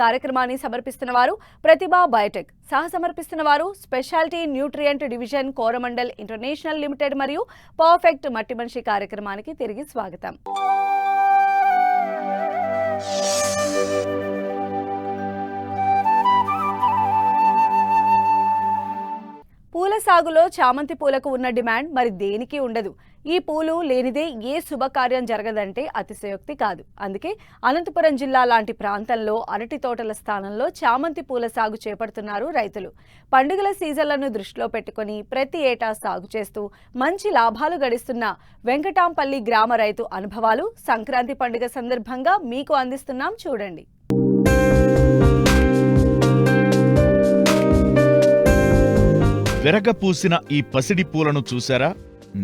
కార్యక్రమాన్ని సమర్పిస్తున్న వారు ప్రతిభా బయోటెక్, సమర్పిస్తున్న వారు speciality nutrient division Coromandel international limited మరియు పర్ఫెక్ట్ మట్టి మనిషి. కార్యక్రమానికి తిరిగి స్వాగతం. పూల సాగులో చామంతి పూలకు ఉన్న డిమాండ్ మరి దేనికి ఉండదు. ఈ పూలు లేనిదే ఏ శుభకార్యం జరగదంటే అతిశయోక్తి కాదు. అందుకే అనంతపురం జిల్లా లాంటి ప్రాంతంలో అరటి తోటల స్థానంలో చామంతి పూల సాగు చేపడుతున్నారు రైతులు. పండుగల సీజన్లను దృష్టిలో పెట్టుకుని ప్రతి ఏటా సాగు చేస్తూ మంచి లాభాలు గడిస్తున్న వెంకటాంపల్లి గ్రామ రైతు అనుభవాలు సంక్రాంతి పండుగ సందర్భంగా మీకు అందిస్తున్నాం, చూడండి. వెరగపూసిన ఈ పసిడి పూలను చూశారా?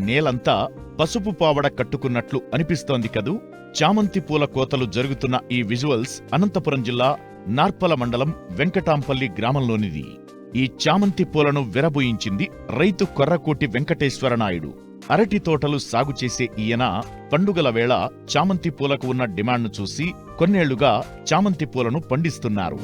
నేలంతా పసుపు పావడ కట్టుకున్నట్లు అనిపిస్తోంది కదూ. చామంతి పూల కోతలు జరుగుతున్న ఈ విజువల్స్ అనంతపురం జిల్లా నార్పల మండలం వెంకటాంపల్లి గ్రామంలోనిది. ఈ చామంతి పూలను విరబోయించింది రైతు కొర్రకోటి వెంకటేశ్వరనాయుడు. అరటి తోటలు సాగు చేసే ఈయన పండుగల వేళ చామంతి పూలకు ఉన్న డిమాండ్ను చూసి కొన్నేళ్లుగా చామంతి పూలను పండిస్తున్నారు.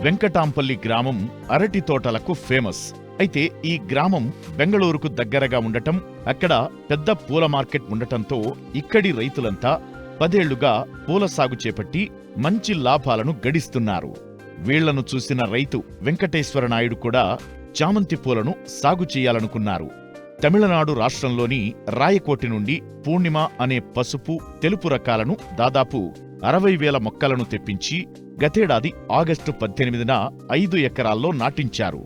వెంకటాంపల్లి గ్రామం అరటి తోటలకు ఫేమస్. అయితే ఈ గ్రామం బెంగళూరుకు దగ్గరగా ఉండటం, అక్కడ పెద్ద పూల మార్కెట్ ఉండటంతో ఇక్కడి రైతులంతా 10 ఏళ్లుగా పూల సాగు చేపట్టి మంచి లాభాలను గడిస్తున్నారు. వీళ్లను చూసిన రైతు వెంకటేశ్వరనాయుడు కూడా చామంతి పూలను సాగు చేయాలనుకున్నారు. తమిళనాడు రాష్ట్రంలోని రాయకోటి నుండి పూర్ణిమ అనే పసుపు, తెలుపు రకాలను దాదాపు 60,000 మొక్కలను తెప్పించి గతేడాది ఆగస్టు 18న 5 ఎకరాల్లో నాటించారు.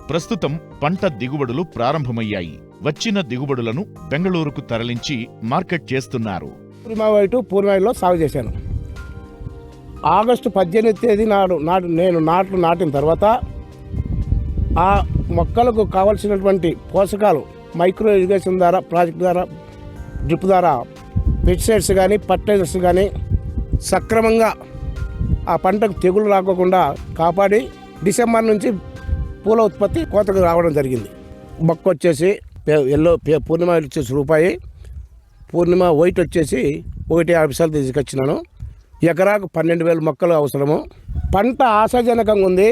ప్రస్తుతం పంట దిగుబడులు ప్రారంభమయ్యాయి. వచ్చిన దిగుబడులను బెంగళూరుకు తరలించి మార్కెట్ చేస్తున్నారు. పూర్ణిమలో సాగు చేశాను. ఆగస్టు 18వ తేదీ నేను నాటిన తర్వాత ఆ మొక్కలకు కావలసినటువంటి పోషకాలు మైక్రో ఇరిగేషన్ ద్వారా, ప్రాజెక్ట్ ద్వారా, డ్రిప్ ద్వారా పెస్టిసైడ్స్ కానీ ఫర్టిలైజర్స్ కానీ సక్రమంగా ఆ పంటకు తెగులు రాకోకుండా కాపాడి డిసెంబర్ నుంచి పూల ఉత్పత్తి కోతకు రావడం జరిగింది. మొక్క వచ్చేసి పూర్ణిమ వచ్చేసి రూపాయి, పూర్ణిమ వైట్ వచ్చేసి 1.50 తీసుకొచ్చినాను. ఎకరాకు 12,000 మొక్కలు అవసరము. పంట ఆశాజనకంగా ఉంది.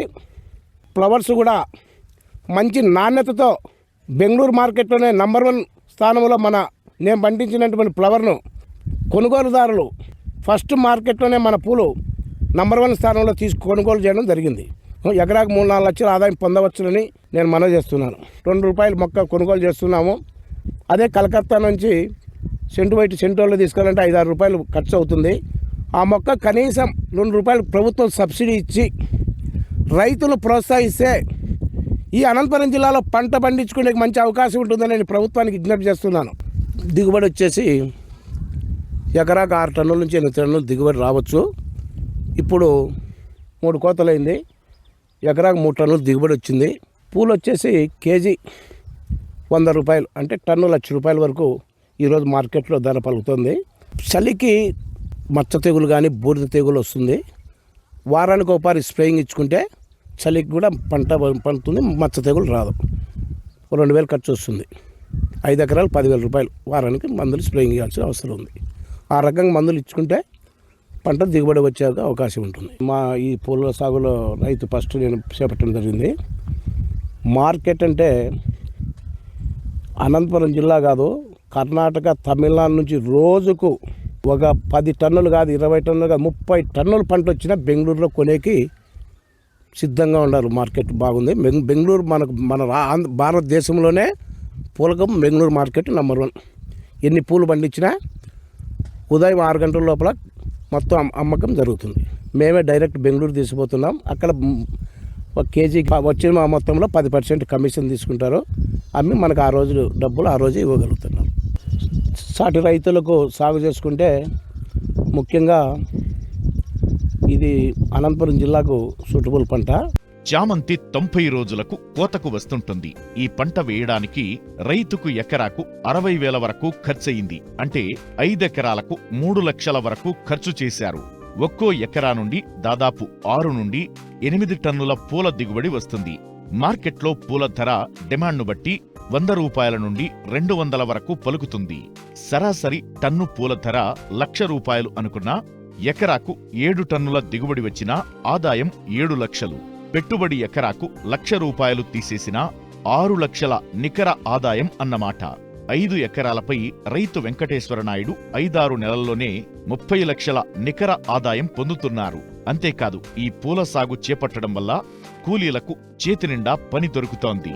ఫ్లవర్స్ కూడా మంచి నాణ్యతతో బెంగళూరు మార్కెట్లోనే నంబర్ 1 స్థానంలో నేను పండించినటువంటి ఫ్లవర్ను కొనుగోలుదారులు ఫస్ట్ మార్కెట్లోనే మన పూలు నంబర్ 1 స్థానంలో కొనుగోలు చేయడం జరిగింది. ఎకరాకు 3-4 లక్షల ఆదాయం పొందవచ్చునని నేను మనవి చేస్తున్నాను. ₹2 మొక్క కొనుగోలు చేస్తున్నాము. అదే కలకత్తా నుంచి సెంటోళ్ళు తీసుకోవాలంటే ₹5-6 ఖర్చు అవుతుంది. ఆ మొక్క కనీసం ₹2 ప్రభుత్వం సబ్సిడీ ఇచ్చి రైతులు ప్రోత్సహిస్తే ఈ అనంతపురం జిల్లాలో పంట పండించుకునే మంచి అవకాశం ఉంటుందని నేను ప్రభుత్వానికి విజ్ఞప్తి చేస్తున్నాను. దిగుబడి వచ్చేసి ఎకరాకు 6 టన్నుల నుంచి 8 టన్నులు దిగుబడి రావచ్చు. ఇప్పుడు 3 కోతలైంది. ఎకరాకు 3 టన్నులు దిగుబడి వచ్చింది. పూలు వచ్చేసి కేజీ ₹100 అంటే టన్ను ₹1,00,000 వరకు ఈరోజు మార్కెట్లో ధర పలుకుతుంది. చలికి మచ్చ తెగులు కానీ బూడిద తెగులు వస్తుంది. వారానికి ఒకసారి స్ప్రేయింగ్ ఇచ్చుకుంటే చలికి కూడా పంట పండుతుంది, మచ్చ తెగులు రాదు. 2,000 ఖర్చు వస్తుంది. 5 ఎకరాలు ₹10,000 వారానికి మందులు స్ప్రేయింగ్ ఇవ్వాల్సిన అవసరం ఉంది. ఆ రకంగా మందులు ఇచ్చుకుంటే పంట దిగుబడి వచ్చే అవకాశం ఉంటుంది. మా ఈ పూల సాగులో రైతు ఫస్ట్ నేను చేపట్టడం జరిగింది. మార్కెట్ అంటే అనంతపురం జిల్లా కాదు, కర్ణాటక, తమిళనాడు నుంచి రోజుకు ఒక 10 టన్నులు కాదు, 20 టన్నులు కాదు, 30 టన్నుల పంట వచ్చినా బెంగళూరులో కొనేకి సిద్ధంగా ఉన్నారు. మార్కెట్ బాగుంది. బెంగళూరు మన భారతదేశంలోనే పూలకు బెంగళూరు మార్కెట్ నంబర్ 1. ఎన్ని పూలు పండించినా ఉదయం 6 గంటల లోపల మొత్తం అమ్మకం జరుగుతుంది. మేమే డైరెక్ట్ బెంగళూరు తీసుకుపోతున్నాం. అక్కడ 1 కేజీ వచ్చిన మొత్తంలో 10% కమిషన్ తీసుకుంటారు. అమ్మి మనకు ఆ రోజు డబ్బులు ఆ రోజు ఇవ్వగలుగుతున్నారు. సాటి రైతులకు సాగు చేసుకుంటే ముఖ్యంగా ఇది అనంతపురం జిల్లాకు సూటబుల్ పంట. చామంతి 90 రోజులకు కోతకు వస్తుంటుంది. ఈ పంట వేయడానికి రైతుకు ఎకరాకు 60,000 వరకు ఖర్చయింది. అంటే 5 ఎకరాలకు 3 లక్షల వరకు ఖర్చు చేశారు. ఒక్కో ఎకరా నుండి దాదాపు 6 నుండి 8 టన్నుల పూల దిగుబడి వస్తుంది. మార్కెట్లో పూల ధర డిమాండ్ను బట్టి 100 రూపాయల నుండి 200 వరకు పలుకుతుంది. సరాసరి టన్ను పూల ధర 1,00,000 రూపాయలు అనుకున్నా ఎకరాకు 7 టన్నుల దిగుబడి వచ్చినా ఆదాయం 7 లక్షలు. పెట్టుబడి ఎకరాకు 1,00,000 రూపాయలు తీసేసినా 6 లక్షల నికర ఆదాయం అన్నమాట. 5 ఎకరాలపై రైతు వెంకటేశ్వర నాయుడు 5-6 నెలల్లోనే 30 లక్షల నికర ఆదాయం పొందుతున్నారు. అంతేకాదు ఈ పూల సాగు చేపట్టడం వల్ల కూలీలకు చేతినిండా పని దొరుకుతోంది.